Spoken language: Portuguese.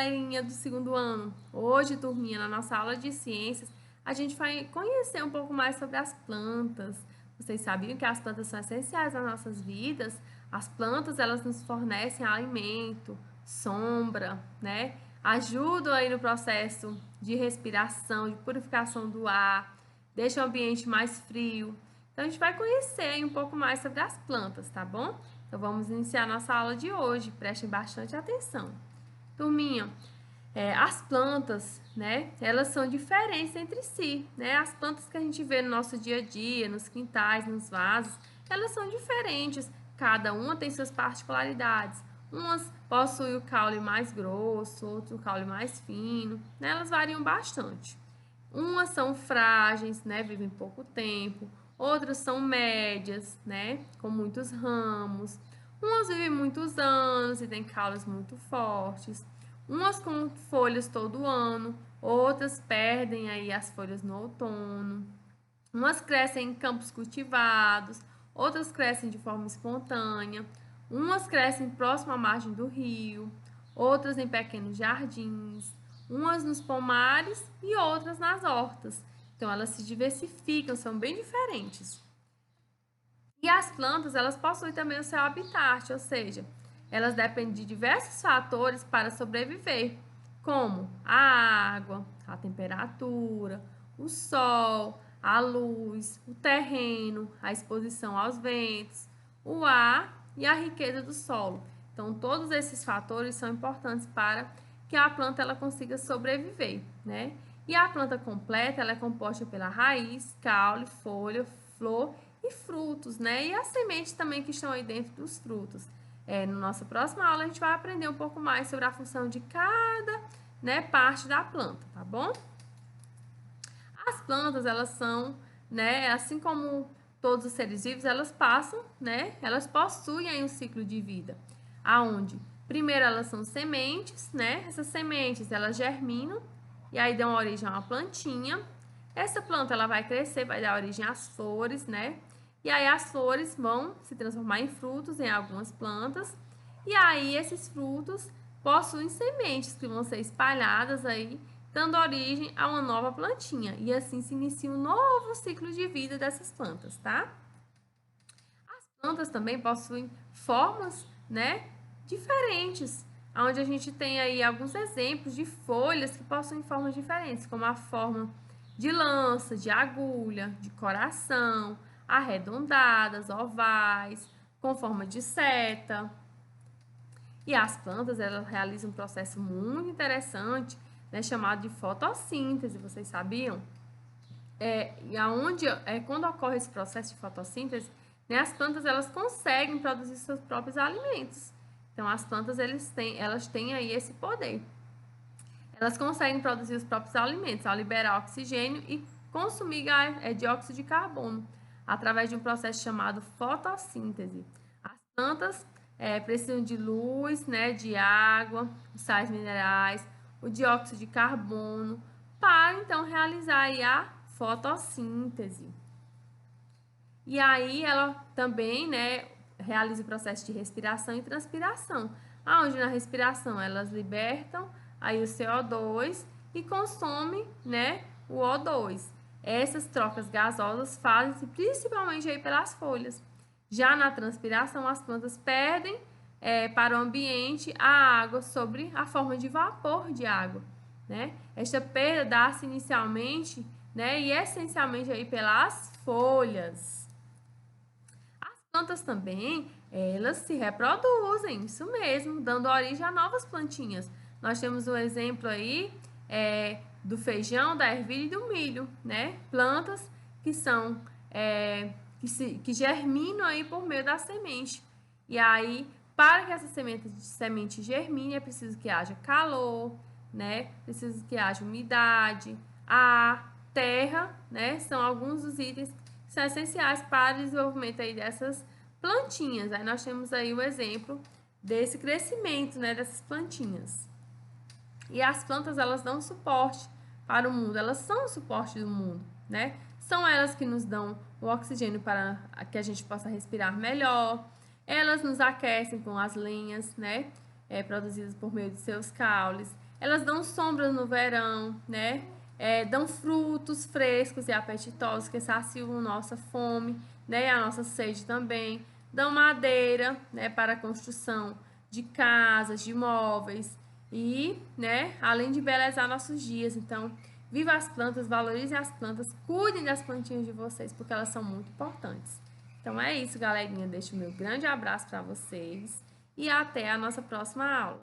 galerinha do segundo ano! Hoje, turminha, na nossa aula de ciências, a gente vai conhecer um pouco mais sobre as plantas. Vocês sabiam que as plantas são essenciais nas nossas vidas? As plantas, elas nos fornecem alimento, sombra, né? Ajudam aí no processo de respiração, de purificação do ar, deixam o ambiente mais frio. Então, a gente vai conhecer aí um pouco mais sobre as plantas, tá bom? Então, vamos iniciar nossa aula de hoje. Prestem bastante atenção. Turminha, as plantas, né, elas são diferentes entre si, né? As plantas que a gente vê no nosso dia a dia, nos quintais, nos vasos, elas são diferentes. Cada uma tem suas particularidades. Umas possuem o caule mais grosso, outras o caule mais fino, né? Elas variam bastante. Umas são frágeis, né, vivem pouco tempo. Outras são médias, né, com muitos ramos. Umas vivem muitos anos e têm caules muito fortes. Umas com folhas todo ano, outras perdem aí as folhas no outono. Umas crescem em campos cultivados, outras crescem de forma espontânea. Umas crescem próximo à margem do rio, outras em pequenos jardins, umas nos pomares e outras nas hortas. Então, elas se diversificam, são bem diferentes. E as plantas, elas possuem também o seu habitat, ou seja, elas dependem de diversos fatores para sobreviver, como a água, a temperatura, o sol, a luz, o terreno, a exposição aos ventos, o ar e a riqueza do solo. Então, todos esses fatores são importantes para que a planta ela consiga sobreviver, né? E a planta completa, ela é composta pela raiz, caule, folha, flor e frutos, né? E as sementes também que estão aí dentro dos frutos. No nossa próxima aula, a gente vai aprender um pouco mais sobre a função de cada, né, parte da planta, tá bom? As plantas, elas são, né, assim como todos os seres vivos, elas passam, né, elas possuem aí um ciclo de vida, aonde primeiro elas são sementes, né, essas sementes, elas germinam e aí dão origem a uma plantinha. Essa planta, ela vai crescer, vai dar origem às flores, né, e aí as flores vão se transformar em frutos em algumas plantas, e aí esses frutos possuem sementes que vão ser espalhadas aí, dando origem a uma nova plantinha. E assim se inicia um novo ciclo de vida dessas plantas, tá? As plantas também possuem formas, né, diferentes, onde a gente tem aí alguns exemplos de folhas que possuem formas diferentes, como a forma de lança, de agulha, de coração, arredondadas, ovais, com forma de seta. E as plantas, elas realizam um processo muito interessante, né, chamado de fotossíntese, vocês sabiam? Quando ocorre esse processo de fotossíntese, né, as plantas elas conseguem produzir seus próprios alimentos. Então, as plantas elas têm aí esse poder. Elas conseguem produzir os próprios alimentos ao liberar oxigênio e consumir dióxido de carbono através de um processo chamado fotossíntese. As plantas precisam de luz, né, de água, sais minerais, o dióxido de carbono para então realizar aí a fotossíntese. E aí ela também, né, realiza o processo de respiração e transpiração, aonde na respiração elas libertam aí o CO2 e consomem, né, o O2. Essas trocas gasosas fazem-se principalmente aí pelas folhas. Já na transpiração, as plantas perdem para o ambiente a água sobre a forma de vapor de água, né? Esta perda dá-se inicialmente, né, e essencialmente aí pelas folhas. As plantas também, elas se reproduzem, isso mesmo, dando origem a novas plantinhas. Nós temos um exemplo aí do feijão, da ervilha e do milho, né? Plantas que são que germinam aí por meio da semente. E aí, para que essa semente germine, é preciso que haja calor, né? Preciso que haja umidade, ar, terra, né? São alguns dos itens que são essenciais para o desenvolvimento aí dessas plantinhas. Aí nós temos aí o exemplo desse crescimento, né, dessas plantinhas. E as plantas, elas dão suporte para o mundo, elas são o suporte do mundo, né? São elas que nos dão o oxigênio para que a gente possa respirar melhor, elas nos aquecem com as lenhas, né? Produzidas por meio de seus caules, Elas dão sombra no verão, né? Dão frutos frescos e apetitosos que saciam nossa fome, né? E a nossa sede também. Dão madeira, né? Para a construção de casas, de móveis e, né? Além de embelezar nossos dias. Então, viva as plantas, valorizem as plantas, cuidem das plantinhas de vocês, porque elas são muito importantes. Então é isso, galerinha. Deixo o meu grande abraço para vocês e até a nossa próxima aula.